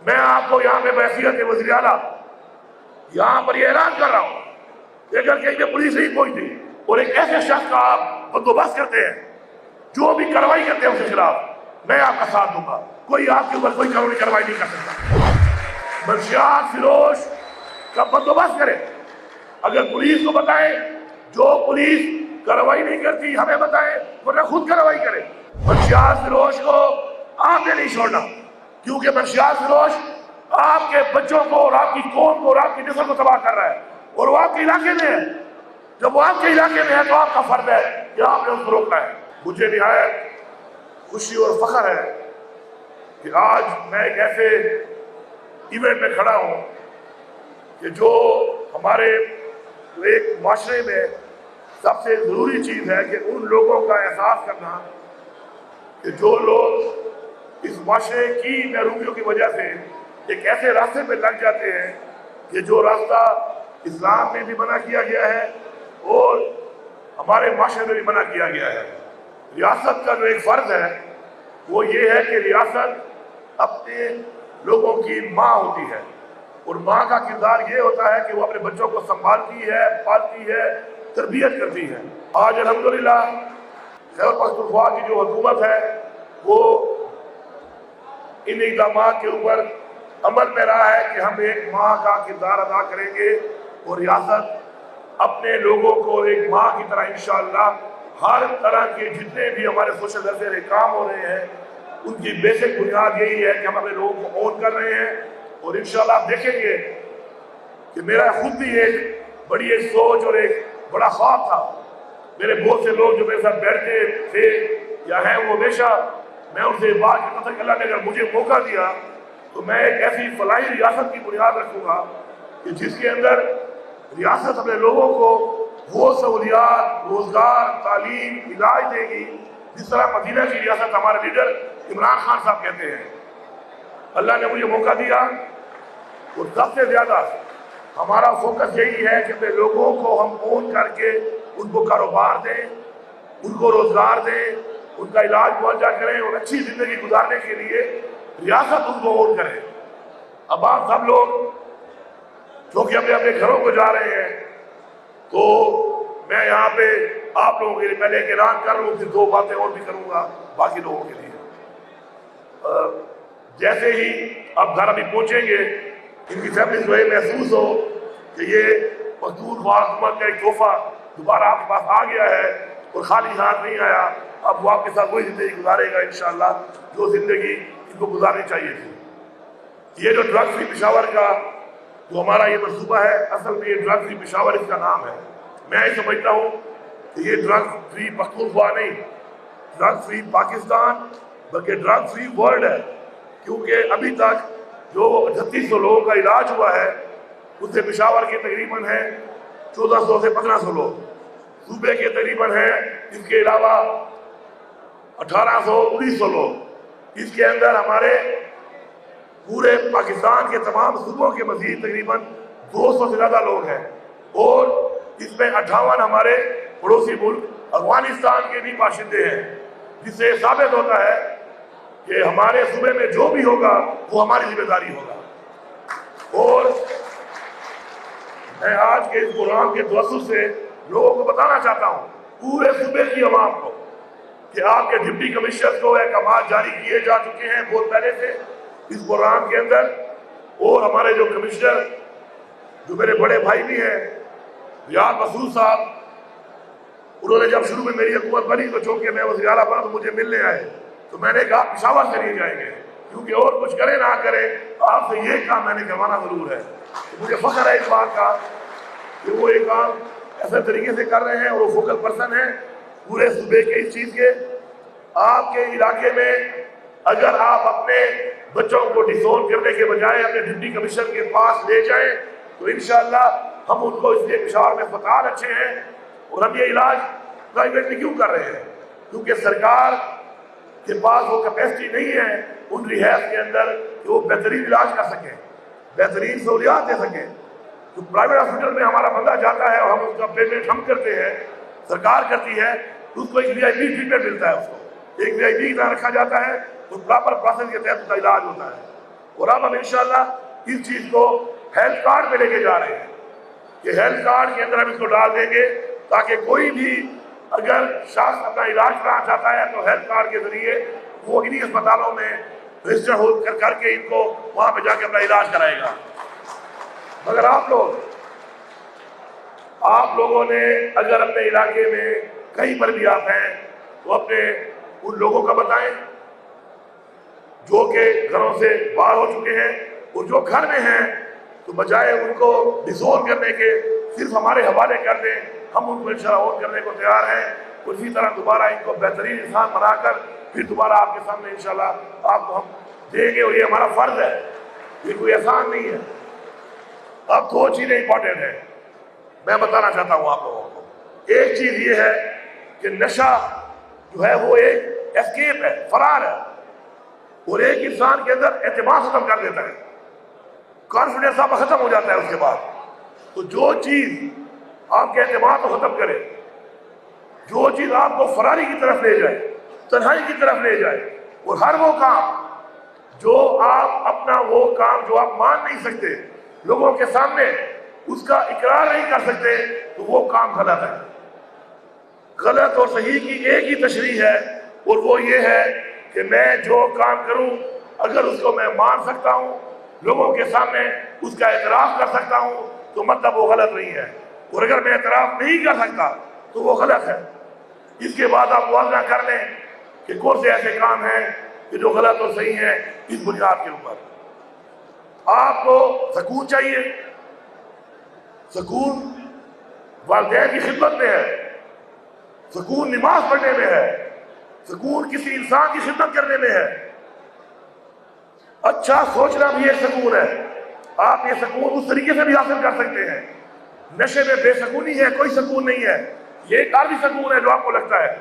میں آپ کو یہاں پہ بحیثیت وزیر اعلیٰ یہاں پر یہ اعلان کر رہا ہوں کہ اگر کہیں پہ پولیس نہیں پہنچتی اور ایک ایسے شخص کا آپ بندوبست کرتے ہیں جو بھی کارروائی کرتے ہیں اس کے خلاف، میں آپ کا ساتھ دوں گا. کوئی آپ کے اوپر کوئی قانونی کارروائی نہیں کر سکتا. منشیات فروش کا بندوبست کرے. اگر پولیس کو بتائیں، جو پولیس کارروائی نہیں کرتی ہمیں بتائیں، ورنہ خود کارروائی کرے. منشیات فروش کو آپ نے نہیں چھوڑنا، کیونکہ منشیات فروش آپ کے بچوں کو اور آپ کی قوم کو اور آپ کی نسل کو تباہ کر رہا ہے، اور وہ آپ کے علاقے میں ہے. جب وہ آپ کے علاقے میں ہے تو آپ کا فرض ہے کہ آپ نے اس کو روکنا ہے. مجھے نہایت خوشی اور فخر ہے کہ آج میں ایک ایسے ایونٹ میں کھڑا ہوں کہ جو ہمارے ایک معاشرے میں سب سے ضروری چیز ہے کہ ان لوگوں کا احساس کرنا کہ جو لوگ اس معاشرے کی محرومیوں کی وجہ سے ایک ایسے راستے پہ لگ جاتے ہیں کہ جو راستہ اسلام میں بھی منع کیا گیا ہے اور ہمارے معاشرے میں بھی منع کیا گیا ہے. ریاست کا جو ایک فرض ہے وہ یہ ہے کہ ریاست اپنے لوگوں کی ماں ہوتی ہے، اور ماں کا کردار یہ ہوتا ہے کہ وہ اپنے بچوں کو سنبھالتی ہے، پالتی ہے، تربیت کرتی ہے. آج الحمدللہ خیبر پختونخوا کی جو حکومت ہے وہ ان اقدامات کے اوپر عمل میں رہا ہے کہ ہم ایک ماں کا کردار ادا کریں گے، اور ریاست اپنے لوگوں کو ایک ماں کی طرح انشاءاللہ ہر طرح کے جتنے بھی ہمارے سوشل ویلفیئر کام ہو رہے ہیں ان کی بیسک بنیاد یہی ہے کہ ہم اپنے لوگوں کو اون کر رہے ہیں. اور انشاءاللہ آپ دیکھیں گے کہ میرا خود بھی ایک بڑی ایک سوچ اور ایک بڑا خواب تھا. میرے بہت سے لوگ جو میرے ساتھ بیٹھتے تھے یا ہیں وہ ہمیشہ میں ان سے بات کرتا تھا کہ اللہ نے اگر مجھے موقع دیا تو میں ایک ایسی فلاحی ریاست کی بنیاد رکھوں گا کہ جس کے اندر ریاست اپنے لوگوں کو وہ سہولیات، روزگار، تعلیم، علاج دے گی جس طرح مدینہ کی ریاست ہمارے لیڈر عمران خان صاحب کہتے ہیں. اللہ نے مجھے موقع دیا اور سب سے زیادہ ہمارا فوکس یہی ہے کہ اپنے لوگوں کو ہم اون کر کے ان کو کاروبار دیں، ان کو روزگار دیں، ان کا علاج معالجہ کریں اور اچھی زندگی گزارنے کے لیے ریاست ان کو اون کرے. اب آپ سب لوگ جو کہ اپنے اپنے گھروں کو جا رہے ہیں تو میں یہاں پہ آپ لوگوں کے لیے پہلے ایک اعلان کر رہا ہوں، پھر دو باتیں اور بھی کروں گا باقی لوگوں کے لیے. جیسے ہی آپ گھر ابھی پہنچیں گے ان کی فیملیز کو یہ محسوس ہو کہ یہ پختونخوا حکومت کا ایک تحفہ دوبارہ آپ کے پاس آ گیا ہے اور خالی ہاتھ نہیں آیا، اب وہ آپ کے ساتھ وہی زندگی گزارے گا انشاءاللہ جو زندگی ان کو گزارنی چاہیے تھی. یہ جو ڈرگ فری پشاور کا جو ہمارا یہ منصوبہ ہے، اصل میں یہ ڈرگ فری پشاور اس کا نام ہے. میں یہ سمجھتا ہوں کہ یہ ڈرگ فری پختونخوا نہیں، ڈرگ فری پاکستان بلکہ ڈرگ فری ورلڈ ہے. کیونکہ ابھی تک جو 3800 لوگوں کا علاج ہوا ہے اس سے پشاور کے تقریباً ہیں 1400 سے 1500 لوگ، صوبے کے تقریباً ہیں اس کے علاوہ 1800 1900 لوگ. اس کے اندر ہمارے پورے پاکستان کے تمام صوبوں کے مزید تقریباً 200 سے زیادہ لوگ ہیں، اور اس میں 58 ہمارے پڑوسی ملک افغانستان کے بھی باشندے ہیں، جس سے ثابت ہوتا ہے کہ ہمارے صوبے میں جو بھی ہوگا وہ ہماری ذمہ داری ہوگا. اور میں آج کے اس پروگرام کے توسط سے لوگوں کو بتانا چاہتا ہوں، پورے صوبے کی عوام کو، کہ آپ کے ڈپٹی کمشنر کو احکامات جاری کیے جا چکے ہیں بہت پہلے سے اس پروگرام کے اندر، اور ہمارے جو کمشنر جو میرے بڑے بھائی بھی ہیں ریاض مسعود صاحب، انہوں نے جب شروع میں میری حکومت بنی تو چونکہ میں وزیر اعلیٰ بنا تو مجھے ملنے آئے تو میں نے کہا پشاور سے نہیں جائیں گے، کیونکہ اور کچھ کرے نہ کرے آپ سے یہ کام میں نے کروانا ضرور ہے. مجھے فخر ہے اس بات کا کہ وہ یہ کام ایسے طریقے سے کر رہے ہیں اور وہ فوکل پرسن ہیں پورے صوبے کے اس چیز کے. آپ کے علاقے میں اگر آپ اپنے بچوں کو ڈسون کرنے کے بجائے اپنے ڈپٹی کمشنر کے پاس لے جائیں تو انشاءاللہ ہم ان کو اس لیے پشاور میں اسپتال اچھے ہیں اور ہم یہ علاج پرائیویٹلی کیوں کر رہے ہیں، کیونکہ سرکار کے پاس وہ کیپیسٹی نہیں ہے ان ریہیب کے اندر کہ وہ بہترین علاج کر سکیں، بہترین سہولیات دے سکیں. تو پرائیویٹ ہاسپٹل میں ہمارا بندہ جاتا ہے اور ہم اس کا پیمنٹ ہم کرتے ہیں، سرکار کرتی ہے، تو اس کو ایک VIP ٹریٹمنٹ ملتا ہے، اس کو ایک VIP کی طرح رکھا جاتا ہے اور پراپر پروسیس کے تحت اس کا علاج ہوتا ہے. اور اب ہم انشاءاللہ اس چیز کو ہیلتھ کارڈ پہ لے کے جا رہے ہیں کہ ہیلتھ کارڈ کے اندر ہم اس کو ڈال دیں گے تاکہ کوئی بھی اگر شخص اپنا علاج کرانا چاہتا ہے تو ہیلتھ کارڈ کے ذریعے وہ انہی اسپتالوں میں رجسٹر کر کے ان کو وہاں پہ جا کے اپنا علاج کرائے گا۔ مگر آپ لوگوں نے اگر اپنے علاقے میں کہیں پر بھی آپ ہیں تو اپنے ان لوگوں کا بتائیں جو کہ گھروں سے باہر ہو چکے ہیں، اور جو گھر میں ہیں تو بجائے ان کو ڈسون کرنے کے صرف ہمارے حوالے کر دیں، ہم ان کو انشاءاللہ اور کرنے کو تیار ہیں۔ اسی طرح دوبارہ ان کو بہترین انسان بنا کر پھر دوبارہ آپ کے سامنے انشاءاللہ آپ کو ہم دیں گے، اور یہ ہمارا فرض ہے، یہ کوئی احسان نہیں ہے۔ اب دو چیزیں امپورٹنٹ ہیں میں بتانا چاہتا ہوں آپ لوگوں کو۔ ایک چیز یہ ہے کہ نشہ جو ہے وہ ایک اسکیپ ہے، فرار ہے، اور ایک انسان کے اندر اعتماد ختم کر دیتا ہے، کانفیڈنس آپ ختم ہو جاتا ہے اس کے بعد۔ تو جو چیز آپ کے اعتماد کو ختم کرے، جو چیز آپ کو فراری کی طرف لے جائے، تنہائی کی طرف لے جائے، اور ہر وہ کام جو آپ اپنا وہ کام جو آپ مان نہیں سکتے لوگوں کے سامنے اس کا اقرار نہیں کر سکتے، تو وہ کام غلط ہے۔ غلط اور صحیح کی ایک ہی تشریح ہے، اور وہ یہ ہے کہ میں جو کام کروں اگر اس کو میں مان سکتا ہوں، لوگوں کے سامنے اس کا اعتراف کر سکتا ہوں، تو مطلب وہ غلط نہیں ہے، اور اگر میں اعتراف نہیں کر سکتا تو وہ غلط ہے۔ اس کے بعد آپ واضح کر لیں کہ کون سے ایسے کام ہیں کہ جو غلط اور صحیح ہیں۔ اس بنیاد کے اوپر آپ کو سکون چاہیے، سکون والدین کی خدمت میں ہے، سکون نماز پڑھنے میں ہے، سکون کسی انسان کی خدمت کرنے میں ہے، اچھا سوچنا بھی ایک سکون ہے۔ آپ یہ سکون اس طریقے سے بھی حاصل کر سکتے ہیں۔ نشے میں بے سکونی ہے، کوئی سکون نہیں ہے، یہ ایک عارضی سکون ہے جو آپ کو لگتا ہے۔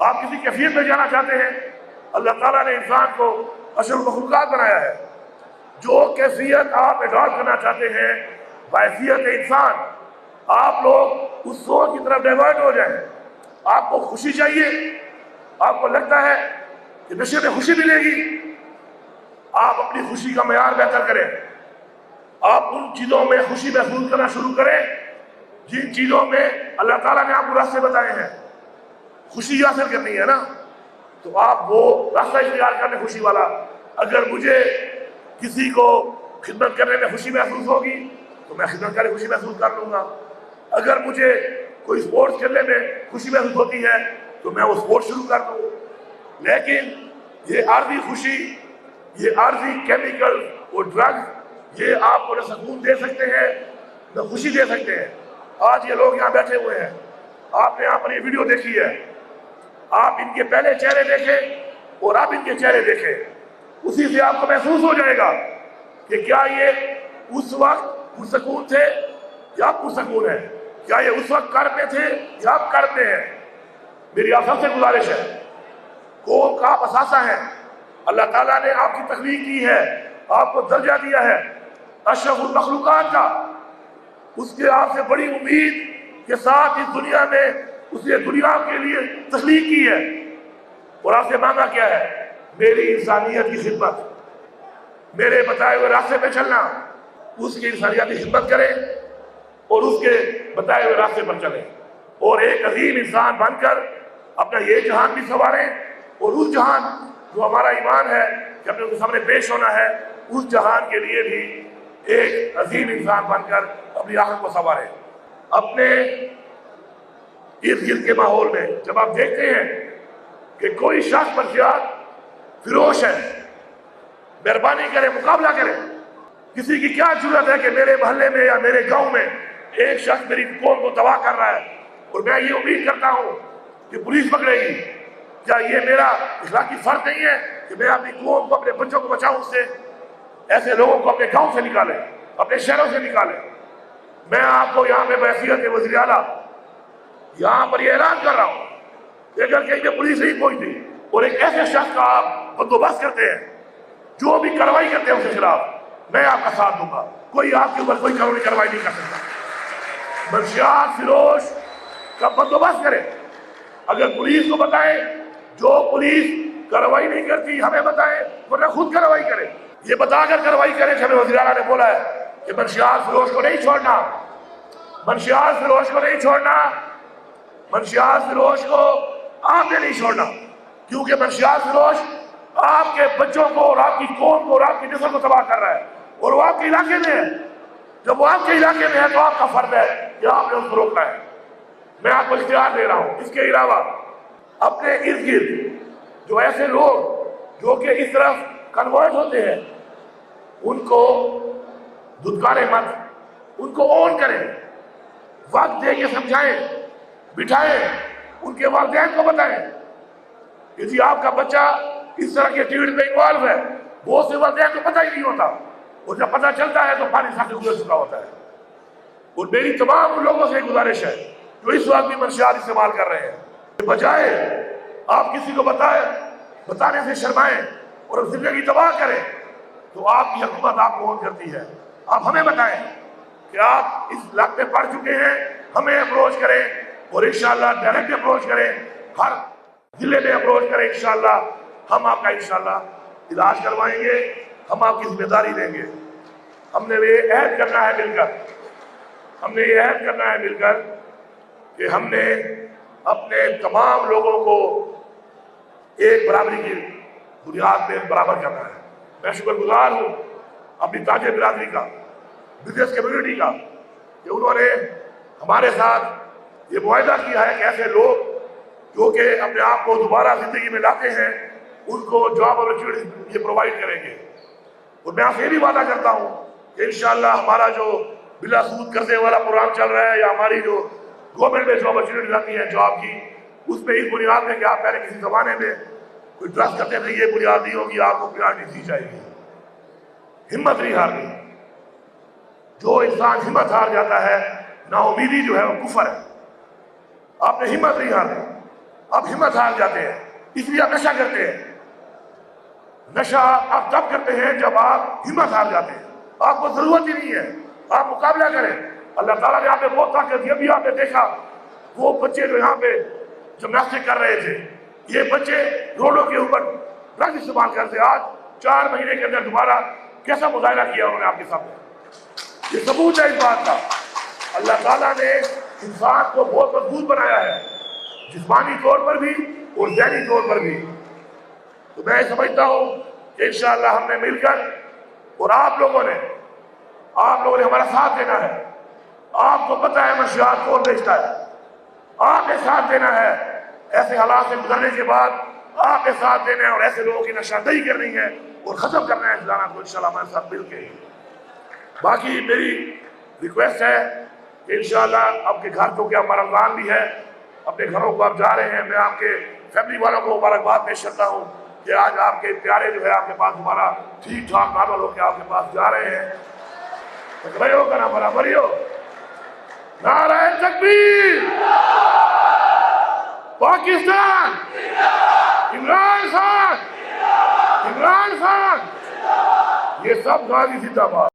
آپ کسی کیفیت میں جانا چاہتے ہیں، اللہ تعالیٰ نے انسان کو اشرف المخلوقات بنایا ہے، جو کیفیت آپ اڈاپٹ کرنا چاہتے ہیں بحیثیت انسان، آپ لوگ اس سوچ کی طرف ڈائیورٹ ہو جائیں۔ آپ کو خوشی چاہیے، آپ کو لگتا ہے کہ نشے میں خوشی ملے گی، آپ اپنی خوشی کا معیار بہتر کریں، آپ ان چیزوں میں خوشی محسوس کرنا شروع کریں جن چیزوں میں اللہ تعالیٰ نے آپ کو راستے بتائے ہیں۔ خوشی حاصل کرنی ہے نا، تو آپ وہ راستہ اختیار کریں خوشی والا۔ اگر مجھے کسی کو خدمت کرنے میں خوشی محسوس ہوگی تو میں خدمت کرنے خوشی محسوس کر لوں گا۔ اگر مجھے کوئی سپورٹس کھیلنے میں خوشی محسوس ہوتی ہے تو میں وہ سپورٹ شروع کر دوں۔ لیکن یہ عارضی خوشی، یہ عارضی کیمیکل اور ڈرگ، یہ آپ کو نہ سکون دے سکتے ہیں نہ خوشی دے سکتے ہیں۔ آج یہ لوگ یہاں بیٹھے ہوئے ہیں، آپ نے یہاں پر یہ ویڈیو دیکھی ہے، آپ ان کے پہلے چہرے دیکھیں اور آپ ان کے چہرے دیکھیں، اسی سے آپ کو محسوس ہو جائے گا کہ کیا یہ اس وقت پرسکون تھے یا پرسکون ہے، کیا یہ اس وقت کرب میں تھے یا آپ کرب میں ہیں۔ میری آپ سب سے گزارش ہے، قوم کا آپ اثاثہ ہے، اللہ تعالیٰ نے آپ کی تخلیق کی ہے، آپ کو درجہ دیا ہے اشرف المخلوقات کا، اس کے آپ سے بڑی امید کے ساتھ اس دنیا میں اس نے دنیا کے لیے تخلیق کی ہے، اور آپ سے مانگا کیا ہے؟ میری انسانیت کی خدمت، میرے بتائے ہوئے راستے پہ چلنا، اس کی انسانیت کی خدمت کریں اور اس کے بتائے ہوئے راستے پر چلیں، اور ایک عظیم انسان بن کر اپنا یہ جہان بھی سنواریں، اور اس جہان جو ہمارا ایمان ہے کہ اپنے ان کے سامنے پیش ہونا ہے، اس جہان کے لیے بھی ایک عظیم انسان بن کر اپنی آخرت کو سنواریں۔ اپنے ارد گرد کے ماحول میں جب آپ دیکھتے ہیں کہ کوئی شخص منشیات فروش ہے، مہربانی کریں، مقابلہ کریں۔ کسی کی کیا ضرورت ہے کہ میرے محلے میں یا میرے گاؤں میں ایک شخص میری قوم کو تباہ کر رہا ہے اور میں یہ امید کرتا ہوں کہ پولیس پکڑے گی؟ کیا یہ میرا اخلاقی فرض نہیں ہے کہ میں اپنی قوم کو، اپنے بچوں کو بچاؤں اس سے؟ ایسے لوگوں کو اپنے گاؤں سے نکالیں، اپنے شہروں سے نکالیں۔ میں آپ کو یہاں پہ بحیثیت وزیر اعلیٰ یہاں پر یہ اعلان کر رہا ہوں کہ اگر کہیں پہ پولیس نہیں پہنچتی اور ایک ایسے شخص کا آپ بندوبست کرتے ہیں، جو بھی کارروائی کرتے ہیں اس کے خلاف، میں آپ کا ساتھ دوں گا۔ کوئی آپ کے اوپر کوئی قانونی کارروائی نہیں کر سکتا۔ منشیات فروش کا بندوبست کرے، اگر پولیس کو بتائیں، جو پولیس کارروائی نہیں کرتی ہمیں بتائیں، ورنہ خود کارروائی کرے۔ یہ بتا کر کارروائی کریں کہ ہمیں وزیر اعلیٰ نے بولا ہے کہ منشیات فروش کو نہیں چھوڑنا، منشیات فروش کو نہیں چھوڑنا، منشیات فروش کو آپ نے نہیں چھوڑنا، کیونکہ منشیات فروش آپ کے بچوں کو اور آپ کی قوم کو اور آپ کی نسل کو تباہ کر رہا ہے، اور وہ آپ کے علاقے میں ہے۔ جب وہ آپ کے علاقے میں ہے تو آپ کا فرض ہے کہ آپ نے اس کو روکنا ہے۔ میں آپ کو اختیار دے رہا ہوں۔ اس کے علاوہ اپنے ارد گرد جو ایسے لوگ جو کہ اس طرف کنورٹ ہوتے ہیں ان کو دھتکاریں مت، ان کو اون کریں، وقت دے کے سمجھائیں، بٹھائیں، ان کے والدین کو بتائیں کہ جی آپ کا بچہ اس طرح کے ایکٹیویٹی میں انوالو ہے۔ بہت سے والدین کو پتہ ہی نہیں ہوتا، اور جب پتہ چلتا ہے تو پانی ساتھ گزر چکا ہوتا ہے۔ اور میری تمام ان لوگوں سے گزارش ہے جو اس وقت بھی منشیات استعمال کر رہے ہیں کہ بجائے آپ کسی کو بتانے سے شرمائیں اور زندگی تباہ کریں، تو آپ کی حکومت آپ کو اون کرتی ہے۔ آپ ہمیں بتائیں کہ آپ اس علاقے میں پڑھ چکے ہیں، ہمیں اپروچ کریں اور انشاءاللہ ڈائریکٹ اپروچ کریں، ہر ضلع میں اپروچ کریں۔ انشاءاللہ ہم آپ کا انشاءاللہ علاج کروائیں گے، ہم آپ کی ذمہ داری لیں گے۔ ہم نے یہ عہد کرنا ہے مل کر، ہم نے یہ عہد کرنا ہے مل کر کہ ہم نے اپنے تمام لوگوں کو ایک برابری کی بنیاد پہ برابر کرنا ہے۔ میں شکر گزار ہوں اپنی تاجر برادری کا، بزنس کمیونٹی کا، کہ انہوں نے ہمارے ساتھ یہ معاہدہ کیا ہے کہ ایسے لوگ جو کہ اپنے آپ کو دوبارہ زندگی میں لاتے ہیں ان کو جاب اپرچونٹی یہ پرووائڈ کریں گے۔ اور میں آپ سے یہ بھی وعدہ کرتا ہوں کہ انشاءاللہ ہمارا جو بلا سود قرضے والا پروگرام چل رہا ہے یا ہماری جو گورنمنٹ میں جو اپرچونٹی آتی ہے جاب کی، اس میں اس بنیاد میں کہ آپ پہلے کسی زمانے میں کوئی ٹرسٹ کرتے تھے یہ بنیاد نہیں ہوگی، آپ کو پریارٹی دی جائے گی۔ ہمت نہیں ہارنی۔ جو انسان ہمت ہار جاتا ہے، نا امیدی جو ہے وہ کفر ہے۔ آپ نے ہمت نہیں ہارنی، آپ ہمت ہار جاتے ہیں، اس لیے آپ نشہ کرتے ہیں۔ نشہ آپ تب کرتے ہیں جب آپ ہمت ہار جاتے ہیں، آپ کو ضرورت ہی نہیں ہے، آپ مقابلہ کریں۔ اللہ تعالیٰ نے آپ پہ بہت طاقت دی۔ ابھی آپ نے دیکھا وہ بچے جو یہاں پہ جمناسٹک کر رہے تھے، یہ بچے روڈوں کے اوپر ڈرگ استعمال کرتے، آج 4 مہینے کے اندر دوبارہ کیسا مظاہرہ کیا انہوں نے آپ کے سامنے۔ یہ ثبوت ہے اس بات کا۔ اللہ تعالیٰ نے انسان کو بہت مضبوط بنایا ہے، جسمانی طور پر بھی اور ذہنی طور پر بھی۔ تو میں سمجھتا ہوں کہ انشاءاللہ ہم نے مل کر اور آپ لوگوں نے ہمارا ساتھ دینا ہے۔ آپ کو پتہ ہے منشیات کون بیچتا ہے، آپ نے ساتھ دینا ہے۔ ایسے حالات سے گزرنے کے بعد آپ نے ساتھ دینا ہے اور ایسے لوگوں کی نشاندہی کرنی ہے اور ختم کرنا ہے اس ذلت کو انشاءاللہ ہمارے ساتھ مل کے۔ باقی میری ریکویسٹ ہے کہ انشاءاللہ آپ کے گھر تو کیا رمضان بھی ہے، اپنے گھروں کو آپ جا رہے ہیں، میں آپ کے فیملی والوں کو مبارکباد پیش کرتا ہوں کہ آج آپ کے پیارے جو ہے آپ کے پاس دوبارہ ٹھیک ٹھاک نارمل ہو کے آپ کے پاس جا رہے ہیں۔ بھائی ہو کرنا برابری ہو، نعرہ تکبیر، پاکستان، عمران خان، یہ سب غازی زندہ باد۔